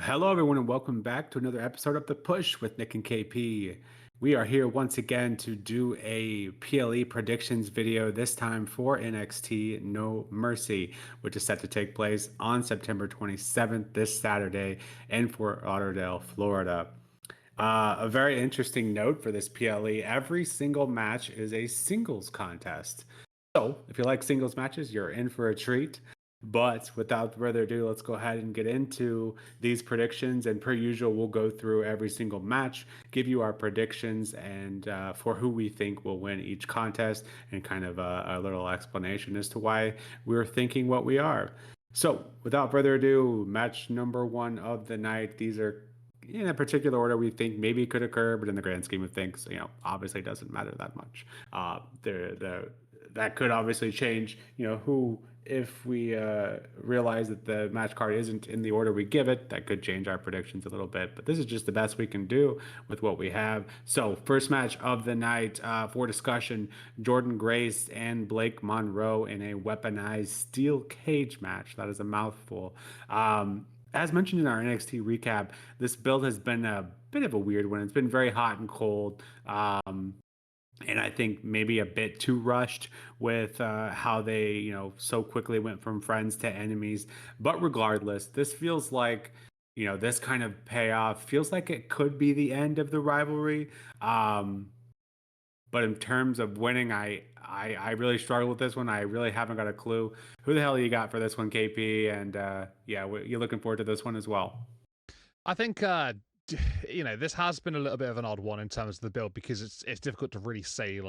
Hello, everyone, and welcome back to another episode of The Push with Nick and KP. We are here once again to do a PLE predictions video, this time for NXT No Mercy, which is set to take place on September 27th, this Saturday, in Fort Lauderdale, Florida. A very interesting note for this PLE, every single match is a singles contest. So, if you like singles matches, you're in for a treat. But without further ado, let's go ahead and get into these predictions. And per usual, we'll go through every single match, give you our predictions, and for who we think will win each contest, and kind of a little explanation as to why we're thinking what we are. So, without further ado, match number one of the night. These are in a particular order we think maybe could occur, but in the grand scheme of things, obviously it doesn't matter that much. That could obviously change, who, if we realize that the match card isn't in the order we give it, that could change our predictions a little bit. But this is just the best we can do with what we have. So, first match of the night for discussion, Jordynne Grace and Blake Monroe in a weaponized steel cage match. That is a mouthful. As mentioned in our NXT recap, this build has been a bit of a weird one. It's been very hot and cold. And I think maybe a bit too rushed with how they, so quickly went from friends to enemies. But regardless, this feels like, this kind of payoff feels like it could be the end of the rivalry. But in terms of winning, I really struggle with this one. I really haven't got a clue. Who the hell you got for this one, KP? And yeah, you're looking forward to this one as well. I think this has been a little bit of an odd one in terms of the build because it's difficult to really say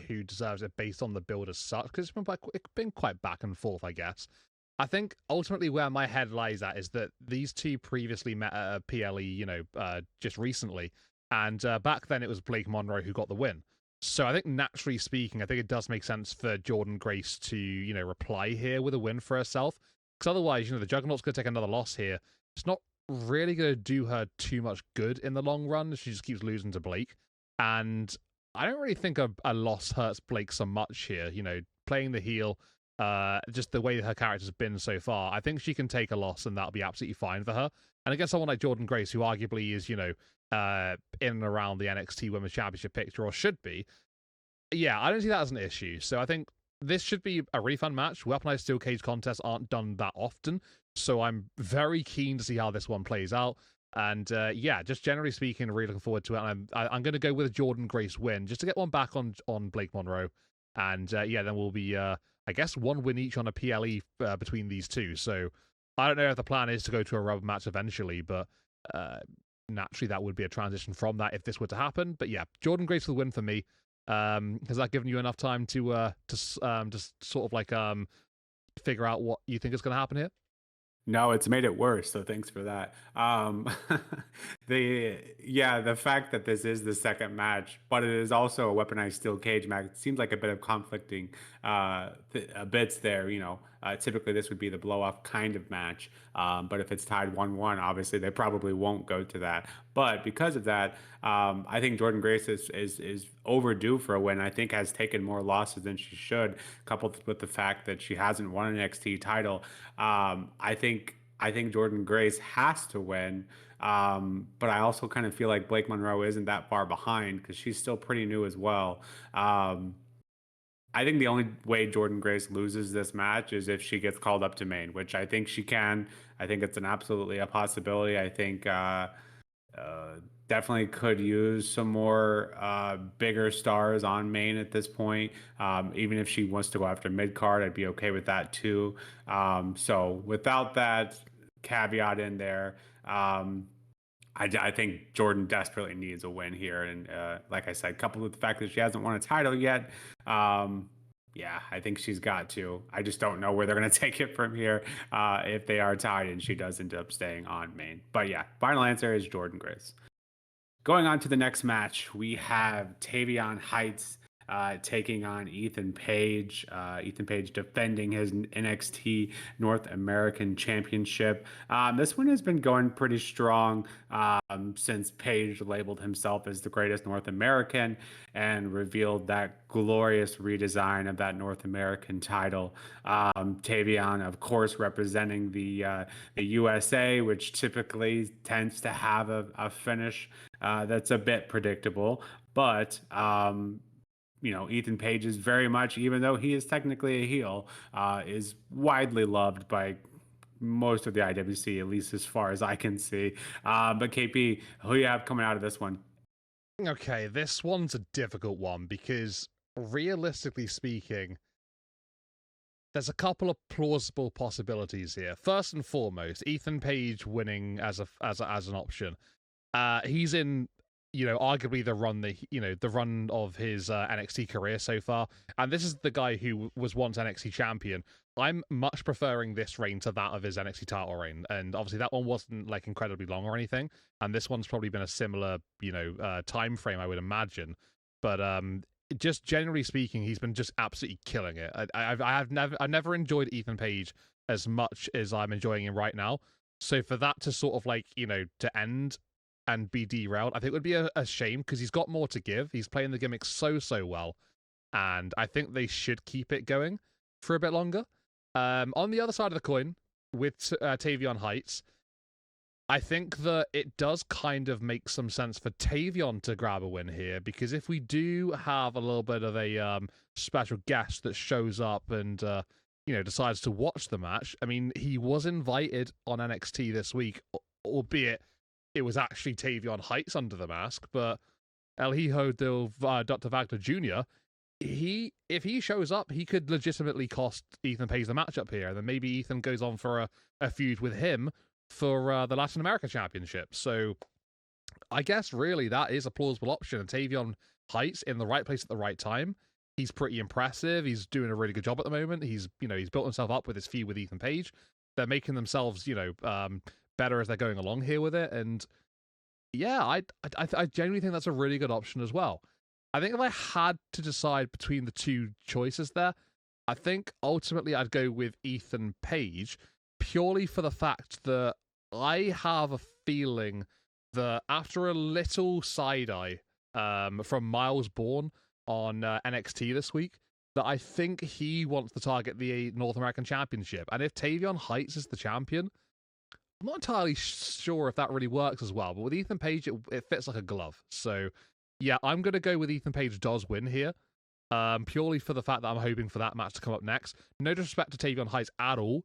who deserves it based on the build as such because it's been quite back and forth, I guess. I think ultimately where my head lies at is that these two previously met at a PLE, just recently, and back then it was Blake Monroe who got the win. So I think naturally speaking, I think it does make sense for Jordynne Grace to, reply here with a win for herself. Because otherwise, the Juggernaut's going to take another loss here. It's not really going to do her too much good in the long run. She just keeps losing to Blake. And I don't really think a loss hurts Blake so much here. Playing the heel, just the way her character's been so far, I think she can take a loss and that'll be absolutely fine for her. And against someone like Jordynne Grace, who arguably is, in and around the NXT Women's Championship picture, or should be, yeah, I don't see that as an issue. So I think this should be a really fun match. Weaponized steel cage contests aren't done that often, so I'm very keen to see how this one plays out. And yeah, just generally speaking, really looking forward to it. And I'm going to go with a Jordynne Grace win just to get one back on Blake Monroe. And yeah, then we'll be, I guess, one win each on a PLE between these two. So I don't know if the plan is to go to a rubber match eventually, but naturally that would be a transition from that if this were to happen. But yeah, Jordynne Grace will win for me. Has that given you enough time to just sort of figure out what you think is going to happen here? No, it's made it worse, so thanks for that. The fact that this is the second match, but it is also a weaponized steel cage match, it seems like a bit of conflicting bits there. Typically this would be the blow off kind of match, but if it's tied 1-1, obviously they probably won't go to that. But because of that, I think Jordynne Grace is overdue for a win. I think has taken more losses than she should, coupled with the fact that she hasn't won an NXT title. I think Jordynne Grace has to win. But I also kind of feel like Blake Monroe isn't that far behind because she's still pretty new as well. I think the only way Jordynne Grace loses this match is if she gets called up to main, which I think she can. I think it's absolutely a possibility. I think definitely could use some more bigger stars on main at this point. Even if she wants to go after mid card, I'd be okay with that too. So without that caveat in there, I think Jordynne desperately needs a win here. And like I said, coupled with the fact that she hasn't won a title yet, yeah, I think she's got to. I just don't know where they're going to take it from here if they are tied and she does end up staying on main. But yeah, final answer is Jordynne Grace. Going on to the next match, we have Tavion Heights taking on Ethan Page. Ethan Page defending his NXT North American Championship. This one has been going pretty strong since Page labeled himself as the greatest North American and revealed that glorious redesign of that North American title. Tavion, of course, representing the USA, which typically tends to have a finish that's a bit predictable. But Ethan Page is very much, even though he is technically a heel, is widely loved by most of the IWC, at least as far as I can see. But KP, who you have coming out of this one? Okay, this one's a difficult one because realistically speaking, there's a couple of plausible possibilities here. First and foremost, Ethan Page winning as an option. He's in, arguably the run of his NXT career so far, and this is the guy who was once NXT champion. I'm much preferring this reign to that of his NXT title reign, and obviously that one wasn't like incredibly long or anything, and this one's probably been a similar, time frame, I would imagine. But just generally speaking, he's been just absolutely killing it. I've never enjoyed Ethan Page as much as I'm enjoying him right now. So for that to sort of to end and be derailed, I think would be a shame because he's got more to give. He's playing the gimmick so well, and I think they should keep it going for a bit longer. On the other side of the coin, with Tavion Heights, I think that it does kind of make some sense for Tavion to grab a win here, because if we do have a little bit of a special guest that shows up and decides to watch the match, I mean, he was invited on NXT this week, albeit it was actually Tavion Heights under the mask, but El Hijo del Dr. Wagner Jr., if he shows up, he could legitimately cost Ethan Page the matchup here, and then maybe Ethan goes on for a feud with him for the Latin America Championship. So I guess really that is a plausible option. And Tavion Heights in the right place at the right time. He's pretty impressive. He's doing a really good job at the moment. He's built himself up with his feud with Ethan Page. They're making themselves better as they're going along here with it. And yeah, I genuinely think that's a really good option as well. I think if I had to decide between the two choices there, I think ultimately I'd go with Ethan Page, purely for the fact that I have a feeling that after a little side-eye from Miles Bourne on NXT this week, that I think he wants to target the North American Championship. And if Tavion Heights is the champion, I'm not entirely sure if that really works as well. But with Ethan Page, it fits like a glove. So yeah, I'm going to go with Ethan Page does win here, purely for the fact that I'm hoping for that match to come up next. No disrespect to Tavion Heights at all,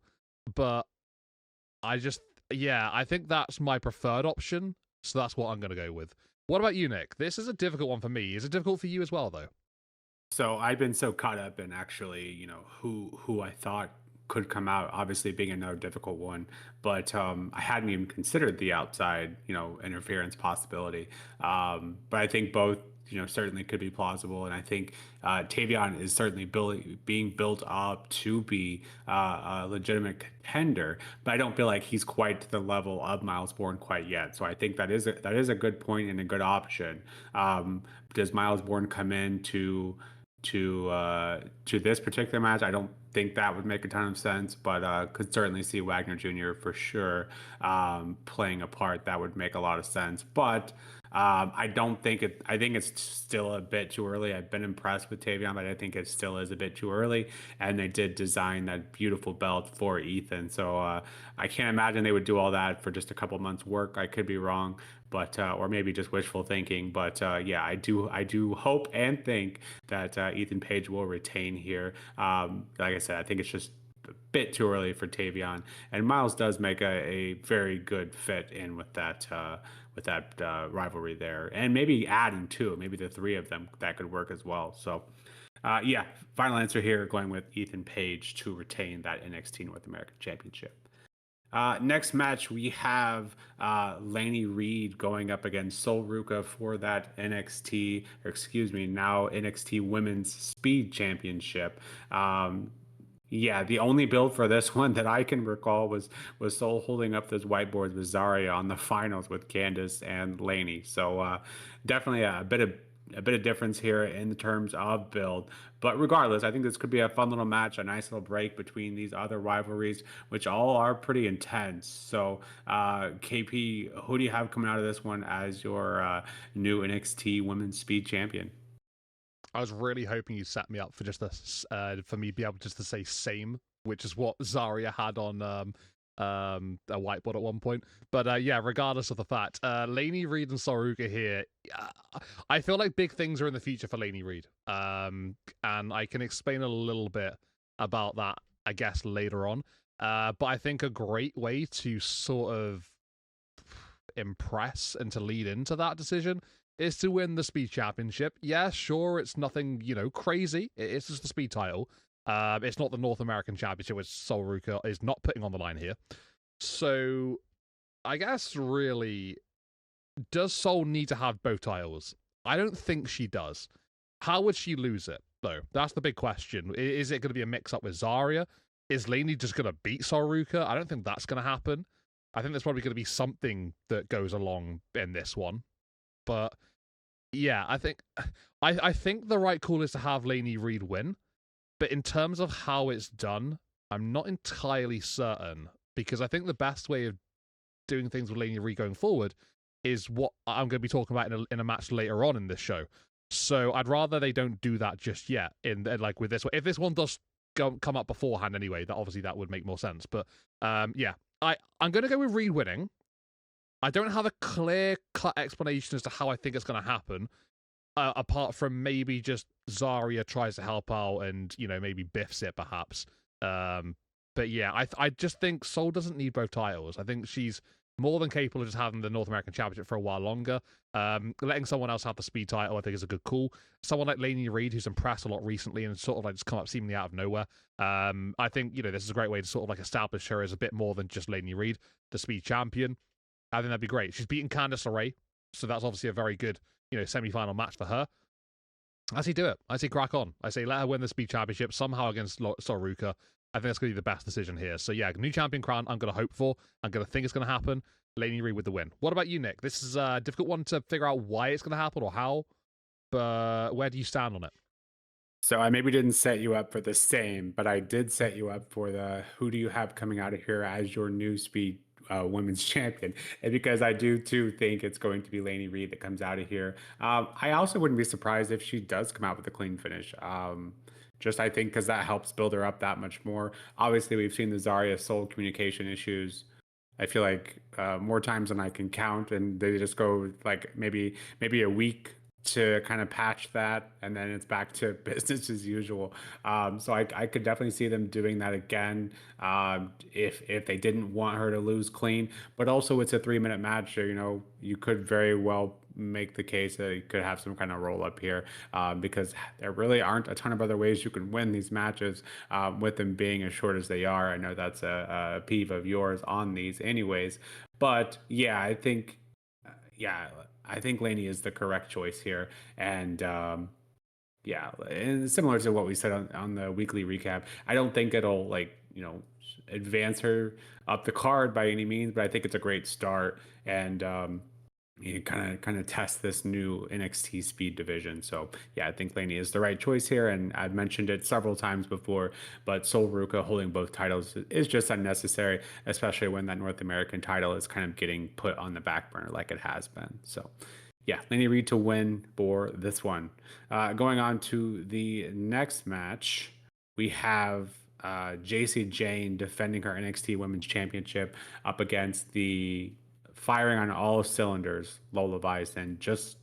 but I think that's my preferred option, so that's what I'm going to go with. What about you, Nick? This is a difficult one for me. Is it difficult for you as well, though? So I've been so caught up in actually, who I thought could come out, obviously being another difficult one, but I hadn't even considered the outside, interference possibility. But I think both, certainly could be plausible, and I think Tavion is certainly being built up to be a legitimate contender, but I don't feel like he's quite to the level of Miles Bourne quite yet. So I think that is a good point and a good option. Does Miles Bourne come in to this particular match? I don't think that would make a ton of sense, but could certainly see Wagner Jr. for sure playing a part that would make a lot of sense. But I don't think it. I think it's still a bit too early. I've been impressed with Tavion, but I think it still is a bit too early. And they did design that beautiful belt for Ethan, so I can't imagine they would do all that for just a couple months' work. I could be wrong, but or maybe just wishful thinking. But yeah, I do hope and think that Ethan Page will retain here. Like I said, I think it's just a bit too early for Tavion, and Miles does make a very good fit in with that rivalry there, and maybe adding two, maybe the three of them that could work as well. So. Yeah, final answer here going with Ethan Page to retain that NXT North American Championship. Next match, we have Lainey Reid going up against Ruca for that NXT, or excuse me, now NXT Women's Speed Championship. Yeah, the only build for this one that I can recall was Sol holding up those whiteboards with Zarya on the finals with Candice and Lainey. So definitely a bit of a bit of difference here in the terms of build. But regardless, I think this could be a fun little match, a nice little break between these other rivalries, which all are pretty intense. So, KP, who do you have coming out of this one as your new NXT Women's Speed Champion? I was really hoping you set me up for just this, for me to be able just to say same, which is what Zarya had on a whiteboard at one point. But yeah, regardless of the fact, Lainey, Reid, and Ruca here. I feel like big things are in the future for Lainey Reid. And I can explain a little bit about that, I guess, later on. But I think a great way to sort of impress and to lead into that decision is to win the speed championship. Yeah, sure, it's nothing, crazy. It's just the speed title. It's not the North American Championship, which Ruca is not putting on the line here. So, I guess really, does Sol need to have both titles? I don't think she does. How would she lose it, though? That's the big question. Is it going to be a mix-up with Zarya? Is Lainey just going to beat Ruca? I don't think that's going to happen. I think there's probably going to be something that goes along in this one. But yeah, I think the right call is to have Lainey Reid win. But in terms of how it's done, I'm not entirely certain, because I think the best way of doing things with Lainey Reid going forward is what I'm going to be talking about in a match later on in this show. So I'd rather they don't do that just yet. Like with this one, if this one does come up beforehand anyway, that would make more sense. But yeah, I'm going to go with Reid winning. I don't have a clear-cut explanation as to how I think it's going to happen, apart from maybe just Zarya tries to help out and, maybe biffs it, perhaps. But yeah, I just think Sol doesn't need both titles. I think she's more than capable of just having the North American Championship for a while longer. Letting someone else have the speed title, I think, is a good call. Someone like Lainey Reid, who's impressed a lot recently and sort of like just come up seemingly out of nowhere. I think, this is a great way to sort of like establish her as a bit more than just Lainey Reid, the speed champion. I think that'd be great. She's beaten Candice LeRae, so that's obviously a very good, semi-final match for her. I say do it. I say crack on. I say let her win the speed championship somehow against Ruca. I think that's going to be the best decision here. So yeah, new champion crown I'm going to hope for. I'm going to think it's going to happen. Lainey Reid with the win. What about you, Nick? This is a difficult one to figure out why it's going to happen or how, but where do you stand on it? So I maybe didn't set you up for the same, but I did set you up for the who do you have coming out of here as your new speed women's champion, and because I do too think it's going to be Lainey Reid that comes out of here. I also wouldn't be surprised if she does come out with a clean finish. Just I think because that helps build her up that much more. Obviously, we've seen the Zarya Soul communication issues. I feel like more times than I can count, and they just go like maybe a week to kind of patch that, and then it's back to business as usual. So I could definitely see them doing that again if they didn't want her to lose clean. But also, it's a 3 minute match, so you could very well make the case that you could have some kind of roll up here because there really aren't a ton of other ways you can win these matches with them being as short as they are. I know that's a peeve of yours on these, anyways. But yeah, yeah, I think Lainey is the correct choice here. And yeah, and similar to what we said on the weekly recap, I don't think it'll advance her up the card by any means, but I think it's a great start. And you kind of test this new NXT speed division. So yeah, I think Lainey is the right choice here, and I've mentioned it several times before. But Sol Ruca holding both titles is just unnecessary, especially when that North American title is kind of getting put on the back burner like it has been. So yeah, Lainey Reid to win for this one. Going on to the next match, we have Jacyjayne defending her NXT Women's Championship up against the firing on all cylinders, lolavice, and just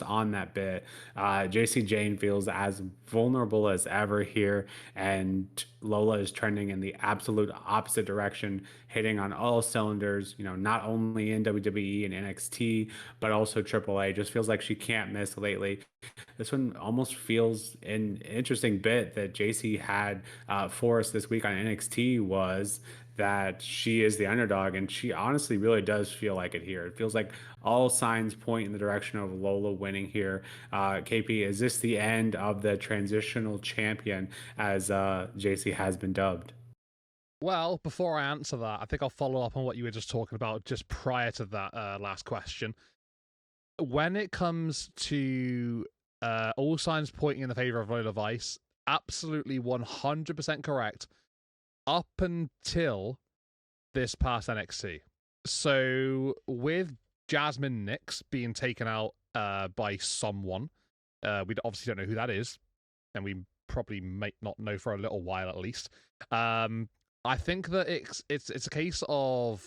on that bit, Jacyjayne feels as vulnerable as ever here, and Lola is trending in the absolute opposite direction, hitting on all cylinders. Not only in WWE and NXT, but also AAA. Just feels like she can't miss lately. This one almost feels an interesting bit that Jacy had for us this week on NXT was that she is the underdog, and she honestly really does feel like it here. It feels like all signs point in the direction of Lola winning here. KP, is this the end of the transitional champion as Jacy has been dubbed? Well, before I answer that, I think I'll follow up on what you were just talking about just prior to that last question. when it comes to all signs pointing in the favor of Lolavice, absolutely 100% correct up until this past NXT. So with Jasmine Nyx being taken out by someone, we obviously don't know who that is, and we probably might not know for a little while at least. I think that it's a case of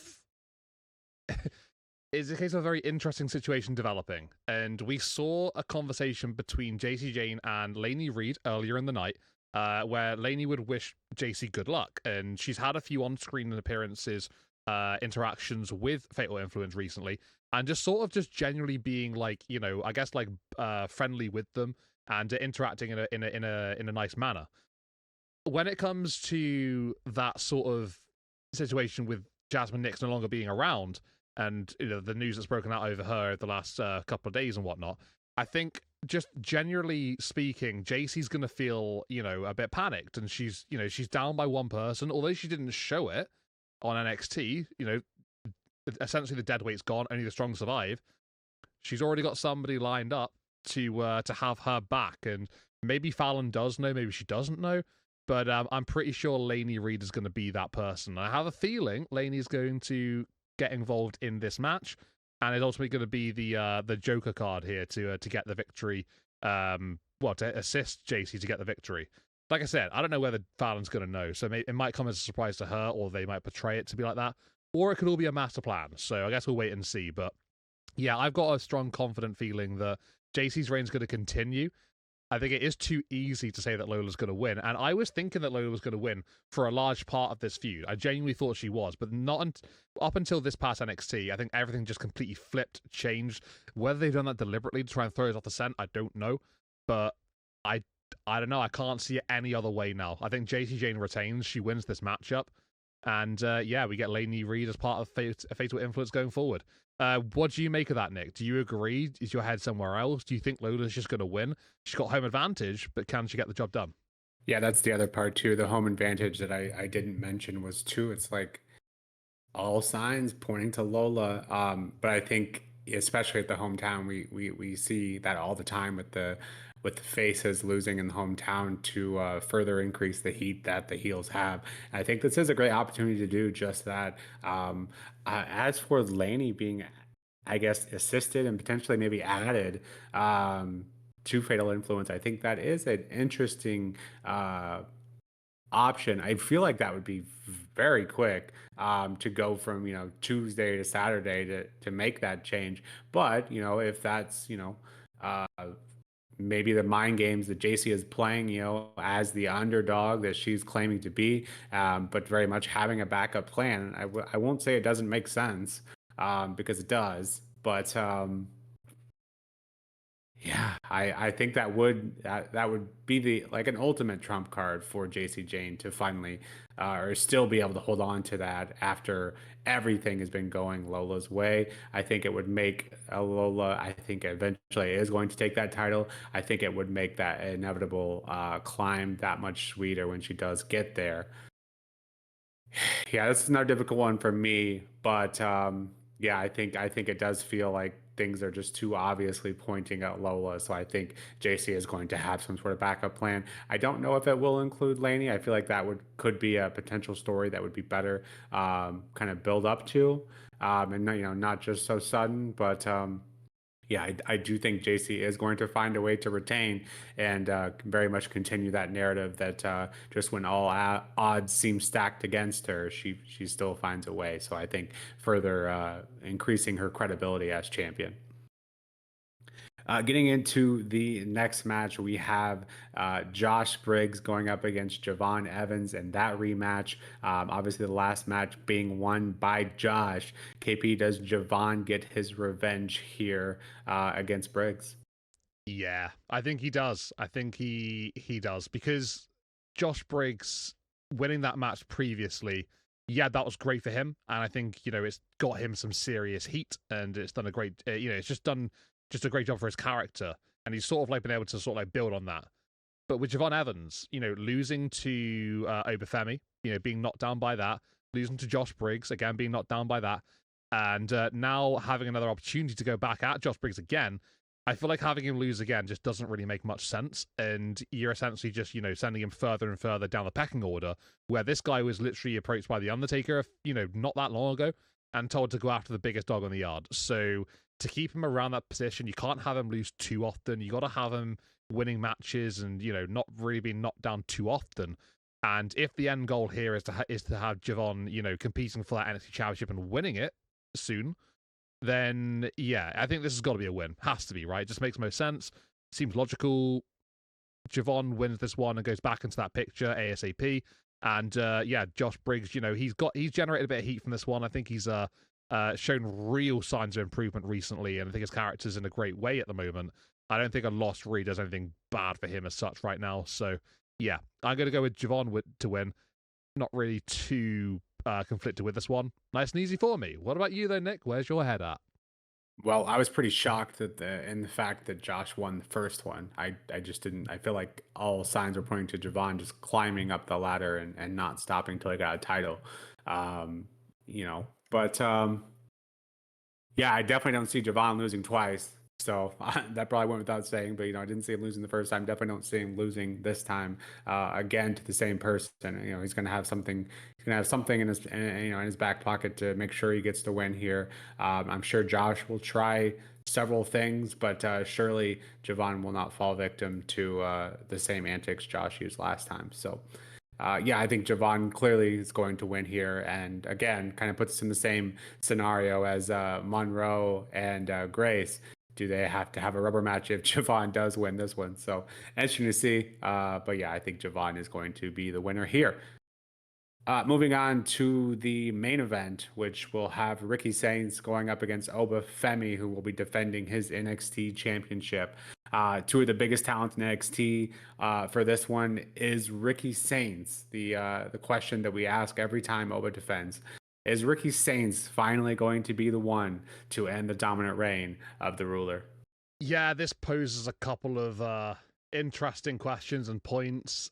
it's a case of a very interesting situation developing, and we saw a conversation between Jacyjayne and Lainey Reid earlier in the night, where Lainey would wish Jacy good luck, and she's had a few on-screen appearances, interactions with Fatal Influence recently, and just genuinely being like, you know, I guess like friendly with them and interacting in a nice manner. When it comes to that sort of situation with Jasmine Nyx no longer being around, and you know the news that's broken out over her the last couple of days and whatnot, I think just generally speaking, Jacy's gonna feel, you know, a bit panicked, and she's down by one person, although she didn't show it on NXT. You know, essentially the dead weight's gone, only the strong survive. She's already got somebody lined up to have her back, and maybe Fallon does know, maybe she doesn't know, but I'm pretty sure Lainey Reid is going to be that person. I have a feeling Lainey's going to get involved in this match, and is ultimately going to be the Joker card here to get the victory. To assist Jacy to get the victory. Like I said, I don't know whether Fallon's going to know, so it might come as a surprise to her, or they might portray it to be like that, or it could all be a master plan. So I guess we'll wait and see. But yeah, I've got a strong, confident feeling that Jacy's reign is going to continue. I think it is too easy to say that Lola's going to win, and I was thinking that Lola was going to win for a large part of this feud. I genuinely thought she was, but not up until this past NXT. I think everything just completely flipped, changed. Whether they've done that deliberately to try and throw us off the scent, I don't know, but I don't know. I can't see it any other way now. I think Jacyjayne retains. She wins this matchup, and yeah, we get Lainey Reid as part of Fatal Influence going forward. What do you make of that, Nick? Do you agree? Is your head somewhere else? Do you think Lola's just going to win? She's got home advantage, but can she get the job done? Yeah, that's the other part too. The home advantage that I didn't mention was too, it's like all signs pointing to Lola. But I think especially at the hometown, we see that all the time with the faces losing in the hometown to further increase the heat that the heels have. And I think this is a great opportunity to do just that. As for Lainey being, I guess, assisted and potentially maybe added to Fatal Influence, I think that is an interesting option. I feel like that would be very quick to go from, you know, Tuesday to Saturday to make that change. But, you know, if that's, you know, maybe the mind games that Jacy is playing, you know, as the underdog that she's claiming to be, but very much having a backup plan. I won't say it doesn't make sense because it does, but yeah, I think that would be the like an ultimate trump card for Jacyjayne to finally or still be able to hold on to that after everything has been going Lola's way. I think it would make Lola, I think eventually is going to take that title. I think it would make that inevitable climb that much sweeter when she does get there. Yeah, this is another difficult one for me, but yeah, I think it does feel like things are just too obviously pointing at Lola. So I think Jacy is going to have some sort of backup plan. I don't know if it will include Lainey. I feel like that could be a potential story that would be better, kind of build up to, and you know, not just so sudden, but. Yeah, I do think Jacy is going to find a way to retain and very much continue that narrative that just when all odds seem stacked against her, she still finds a way. So I think further increasing her credibility as champion. Getting into the next match, we have Josh Briggs going up against Javon Evans, and that rematch, obviously the last match being won by Josh. KP, does Javon get his revenge here against Briggs? Yeah, I think he does. I think he does, because Josh Briggs winning that match previously, yeah, that was great for him, and I think, you know, it's got him some serious heat, and it's done a great, you know, it's just done a great job for his character, and he's sort of like been able to sort of like build on that. But with Javon Evans, you know, losing to obafemi, you know, being knocked down by that, losing to Josh Briggs again, being knocked down by that, And now having another opportunity to go back at Josh Briggs again, I feel like having him lose again just doesn't really make much sense. And you're essentially just, sending him further and further down the pecking order, where this guy was literally approached by The Undertaker, not that long ago, and told to go after the biggest dog on the yard. So to keep him around that position, you can't have him lose too often. You got to have him winning matches and, not really being knocked down too often. And if the end goal here is to have Javon, competing for that NXT Championship and winning it soon, then yeah, I think this has got to be a win. Has to be, right? It just makes most sense. Seems logical. Javon wins this one and goes back into that picture ASAP. And Josh Briggs, he's generated a bit of heat from this one. I think he's shown real signs of improvement recently, and I think his character's in a great way at the moment. I don't think a loss really does anything bad for him as such right now. So yeah, I'm going to go with Javon to win. Not really too conflicted with this one. Nice and easy for me. What about you though, Nick? Where's your head at? Well, I was pretty shocked at the fact that Josh won the first one. I just didn't. I feel like all signs were pointing to Javon just climbing up the ladder and not stopping till he got a title. But yeah, I definitely don't see Javon losing twice. So that probably went without saying, but I didn't see him losing the first time. Definitely don't see him losing this time again to the same person. He's going to have something. He's going to have something in his, in his back pocket to make sure he gets the win here. I'm sure Josh will try several things, but surely Javon will not fall victim to the same antics Josh used last time. So. Yeah, I think Javon clearly is going to win here, and again, kind of puts us in the same scenario as Monroe and Grace. Do they have to have a rubber match if Javon does win this one? So interesting to see. But yeah, I think Javon is going to be the winner here. Moving on to the main event, which will have Ricky Saints going up against Obafemi, who will be defending his NXT championship. Two of the biggest talents in NXT for this one is Ricky Saints. The question that we ask every time Oba defends is Ricky Saints finally going to be the one to end the dominant reign of the ruler? Yeah, this poses a couple of interesting questions and points.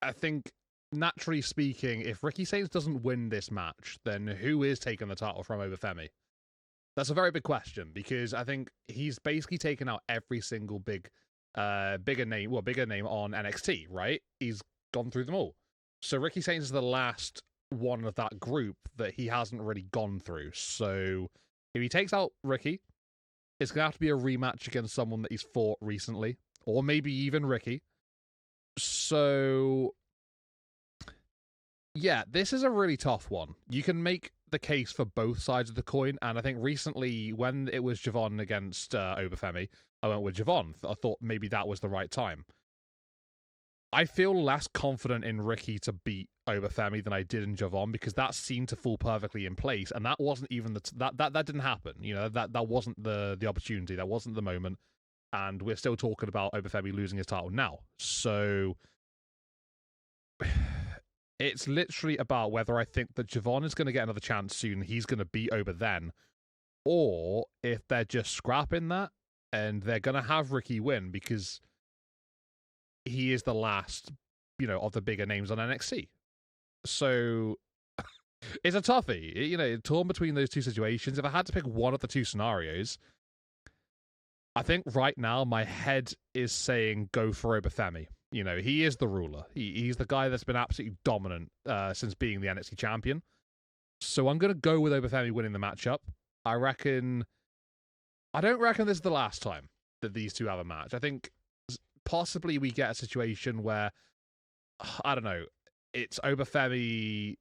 I think, naturally speaking, if Ricky Saints doesn't win this match, then who is taking the title from Obafemi? That's a very big question, because I think he's basically taken out every single bigger name on NXT, right? He's gone through them all. So Ricky Saints is the last one of that group that he hasn't really gone through. So if he takes out Ricky, it's going to have to be a rematch against someone that he's fought recently, or maybe even Ricky. So yeah, this is a really tough one. You can make the case for both sides of the coin, and I think recently, when it was Javon against Obafemi, I went with Javon. I thought maybe that was the right time. I feel less confident in Ricky to beat Obafemi than I did in Javon, because that seemed to fall perfectly in place, and that wasn't even that didn't happen. That wasn't the opportunity. That wasn't the moment, and we're still talking about Obafemi losing his title now. So it's literally about whether I think that Javon is going to get another chance soon, he's going to beat Oba then, or if they're just scrapping that and they're going to have Ricky win because he is the last, of the bigger names on NXT. So it's a toughie, torn between those two situations. If I had to pick one of the two scenarios, I think right now my head is saying go for Obafemi. He is the ruler. He's the guy that's been absolutely dominant since being the NXT champion. So I'm going to go with Obafemi winning the matchup. I don't reckon this is the last time that these two have a match. I think possibly we get a situation where, I don't know, it's Obafemi,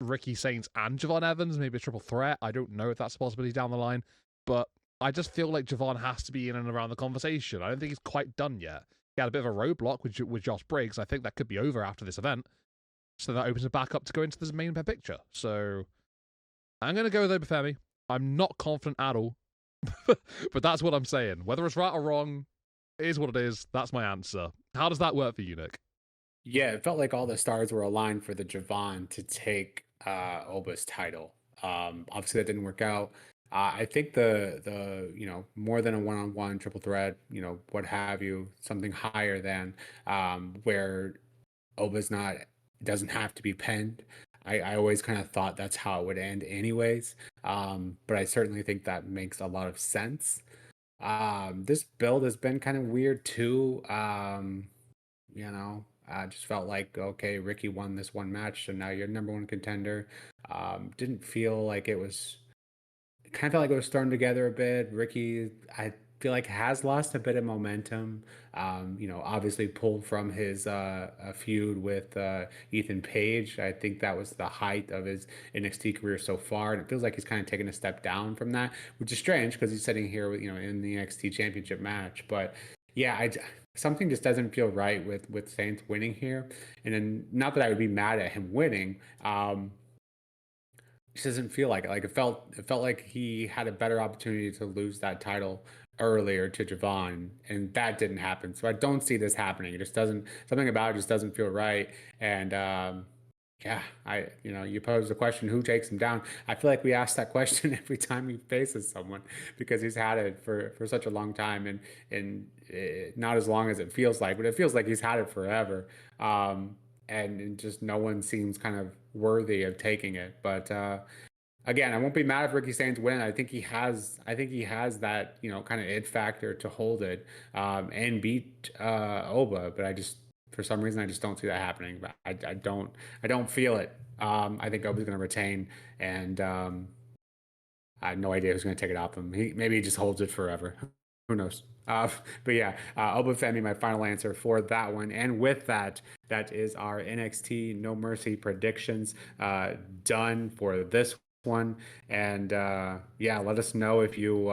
Ricky Saints, and Javon Evans, maybe a triple threat. I don't know if that's a possibility down the line, but I just feel like Javon has to be in and around the conversation. I don't think he's quite done yet. He had a bit of a roadblock with Josh Briggs. I think that could be over after this event. So that opens it back up to go into this main event picture. So I'm going to go with Obafemi. I'm not confident at all. But that's what I'm saying. Whether it's right or wrong, it is what it is. That's my answer. How does that work for you, Nick? Yeah, it felt like all the stars were aligned for the Javon to take Oba's title. Obviously, that didn't work out. I think the more than a one-on-one triple threat, what have you, something higher than where Oba's not doesn't have to be penned. I always kind of thought that's how it would end anyways. But I certainly think that makes a lot of sense. This build has been kind of weird too. I just felt like, okay, Ricky won this one match, so now you're number one contender. Didn't feel like it was kind of felt like it was starting together a bit. Ricky, I feel like has lost a bit of momentum. Obviously pulled from his feud with Ethan Page. I think that was the height of his NXT career so far, and it feels like he's kind of taken a step down from that, which is strange because he's sitting here, with, in the NXT Championship match. But yeah, something just doesn't feel right with Saints winning here. And then, not that I would be mad at him winning. Just doesn't feel like it. Like it felt like he had a better opportunity to lose that title earlier to Javon, and that didn't happen. So I don't see this happening. It just doesn't. Something about it just doesn't feel right. And yeah, you pose the question, who takes him down? I feel like we ask that question every time he faces someone because he's had it for such a long time, and not as long as it feels like, but it feels like he's had it forever. And just no one seems kind of worthy of taking it. But again, I won't be mad if Ricky Saints win. I think he has that kind of it factor to hold it and beat Oba. But for some reason I just don't see that happening. But I don't feel it. I think Oba's going to retain, and I have no idea who's going to take it off him. Maybe he just holds it forever. Who knows? But yeah, Obafemi, my final answer for that one. And with that, that is our NXT No Mercy predictions done for this one. And yeah, let us know if you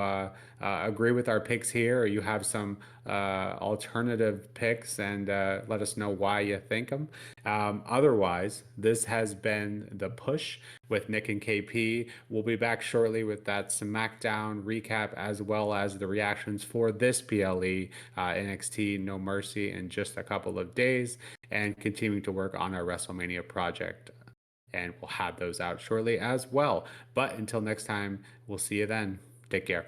agree with our picks here, or you have some alternative picks, and let us know why you think them. Otherwise, this has been The Push with Nick and KP. We'll be back shortly with that SmackDown recap as well as the reactions for this PLE NXT No Mercy in just a couple of days, and continuing to work on our WrestleMania project. And we'll have those out shortly as well. But until next time, we'll see you then. Take care.